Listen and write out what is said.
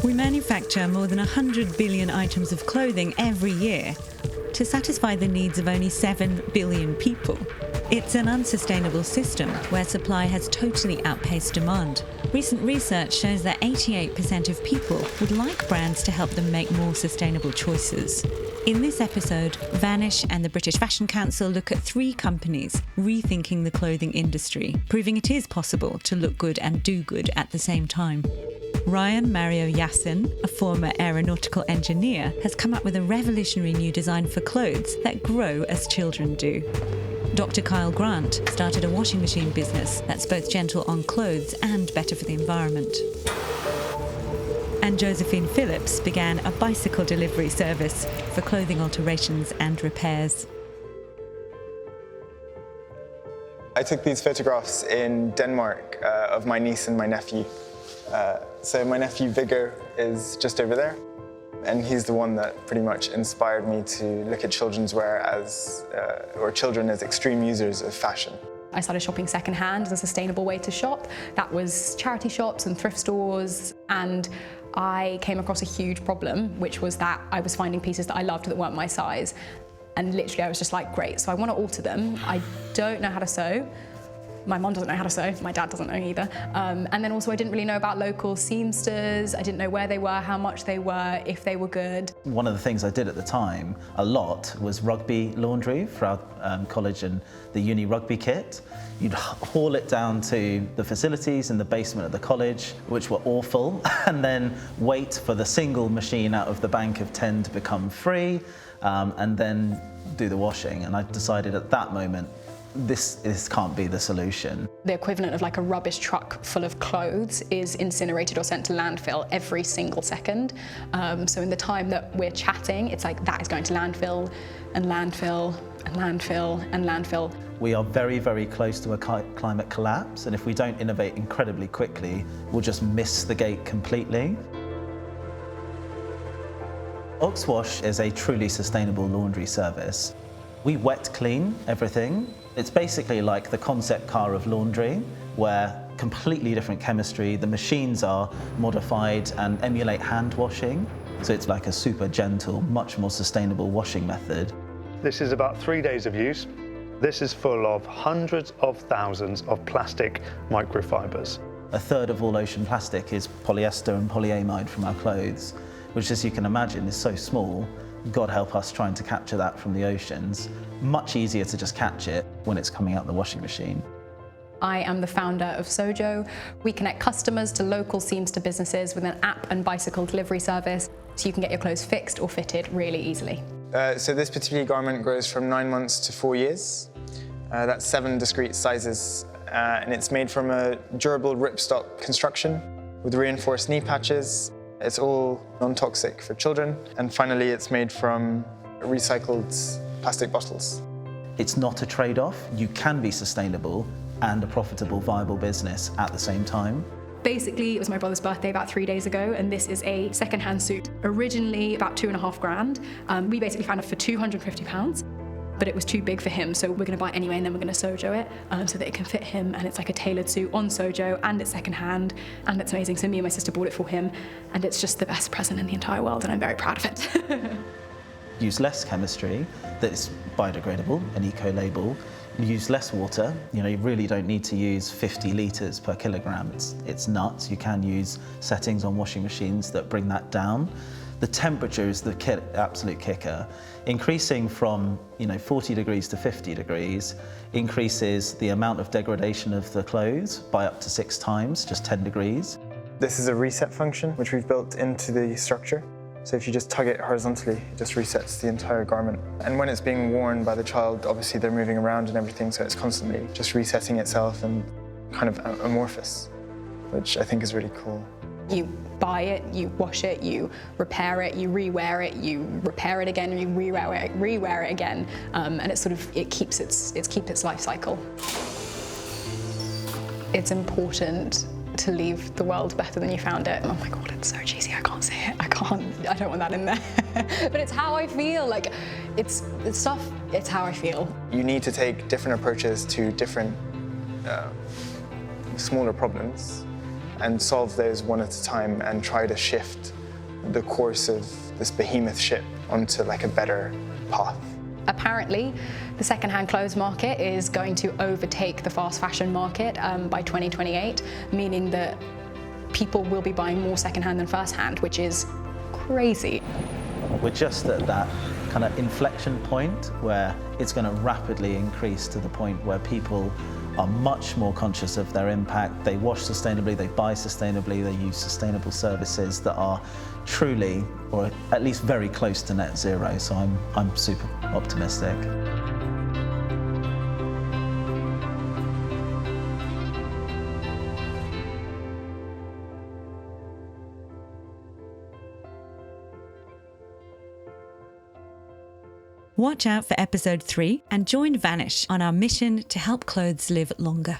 We manufacture more than 100 billion items of clothing every year to satisfy the needs of only 7 billion people. It's an unsustainable system where supply has totally outpaced demand. Recent research shows that 88% of people would like brands to help them make more sustainable choices. In this episode, Vanish and the British Fashion Council look at 3 companies rethinking the clothing industry, proving it is possible to look good and do good at the same time. Ryan Mario Yassin, a former aeronautical engineer, has come up with a revolutionary new design for clothes that grow as children do. Dr. Kyle Grant started a washing machine business that's both gentle on clothes and better for the environment. And Josephine Phillips began a bicycle delivery service for clothing alterations and repairs. I took these photographs in Denmark of my niece and my nephew. So my nephew Viggo is just over there, and he's the one that pretty much inspired me to look at children's wear or children as extreme users of fashion. I started shopping secondhand as a sustainable way to shop. That was charity shops and thrift stores, and I came across a huge problem, which was that I was finding pieces that I loved that weren't my size. And literally I was just like, great, so I want to alter them. I don't know how to sew. My mom doesn't know how to sew, my dad doesn't know either. And then also I didn't really know about local seamsters. I didn't know where they were, how much they were, if they were good. One of the things I did at the time a lot was rugby laundry for our college and the uni rugby kit. You'd haul it down to the facilities in the basement of the college, which were awful, and then wait for the single machine out of the bank of 10 to become free, and then do the washing. And I decided at that moment, this can't be the solution. The equivalent of like a rubbish truck full of clothes is incinerated or sent to landfill every single second. So in the time that we're chatting, it's like that is going to landfill and landfill and landfill and landfill. We are very, very close to a climate collapse, and if we don't innovate incredibly quickly, we'll just miss the gate completely. Oxwash is a truly sustainable laundry service. We wet clean everything. It's basically like the concept car of laundry, where completely different chemistry, the machines are modified and emulate hand washing. So it's like a super gentle, much more sustainable washing method. This is about 3 days of use. This is full of hundreds of thousands of plastic microfibers. A third of all ocean plastic is polyester and polyamide from our clothes, which, as you can imagine, is so small. God help us trying to capture that from the oceans. Much easier to just catch it when it's coming out the washing machine. I am the founder of Sojo. We connect customers to local seamster businesses with an app and bicycle delivery service, so you can get your clothes fixed or fitted really easily. So this particular garment grows from 9 months to 4 years. That's 7 discrete sizes, and it's made from a durable ripstop construction with reinforced knee patches. It's all non-toxic for children. And finally, it's made from recycled plastic bottles. It's not a trade-off. You can be sustainable and a profitable, viable business at the same time. Basically, it was my brother's birthday about 3 days ago, and this is a second-hand suit. Originally about $2.5 grand. We basically found it for £250. But it was too big for him, so we're going to buy it anyway, and then we're going to Sojo it so that it can fit him, and it's like a tailored suit on Sojo, and it's secondhand, and it's amazing. So me and my sister bought it for him, and it's just the best present in the entire world, and I'm very proud of it. Use less chemistry that's biodegradable, an eco-label. Use less water. You really don't need to use 50 litres per kilogram. It's nuts. You can use settings on washing machines that bring that down. The temperature is the absolute kicker. Increasing from 40 degrees to 50 degrees increases the amount of degradation of the clothes by up to 6 times, just 10 degrees. This is a reset function, which we've built into the structure. So if you just tug it horizontally, it just resets the entire garment. And when it's being worn by the child, obviously they're moving around and everything, so it's constantly just resetting itself and kind of amorphous, which I think is really cool. You buy it, you wash it, you repair it, you rewear it, you repair it again, and you rewear it again, and it keeps its life cycle. It's important to leave the world better than you found it. Oh my God, it's so cheesy, I can't say it. I don't want that in there. But it's how I feel, it's how I feel. You need to take different approaches to different smaller problems and solve those one at a time and try to shift the course of this behemoth ship onto like a better path. Apparently, the second-hand clothes market is going to overtake the fast fashion market by 2028, meaning that people will be buying more second-hand than first-hand, which is crazy. We're just at that kind of inflection point where it's going to rapidly increase to the point where people are much more conscious of their impact. They wash sustainably, they buy sustainably, they use sustainable services that are truly, or at least very close to net zero. So I'm super optimistic. Watch out for episode 3 and join Vanish on our mission to help clothes live longer.